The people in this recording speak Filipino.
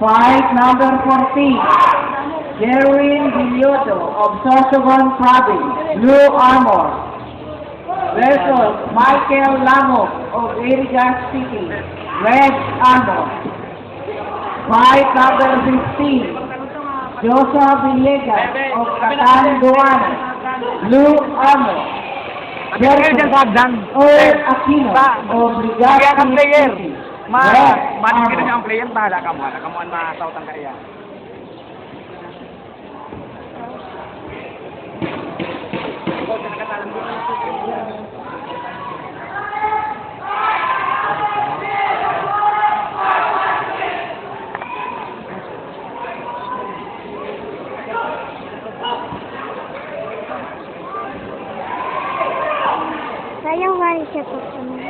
Fight number 14, Jerwin Villoto of Sorsogon Province, Blue Armor, versus Michael Lamok of Iriga City, Red Armor. Fight number 15, Joseph Villegas of Catanduanes, Blue Armor, versus Old Aquino of Virac City. Manin kita ang player, bahala ka mo. Kamu ang masautang kaya. Sayang nga siya po.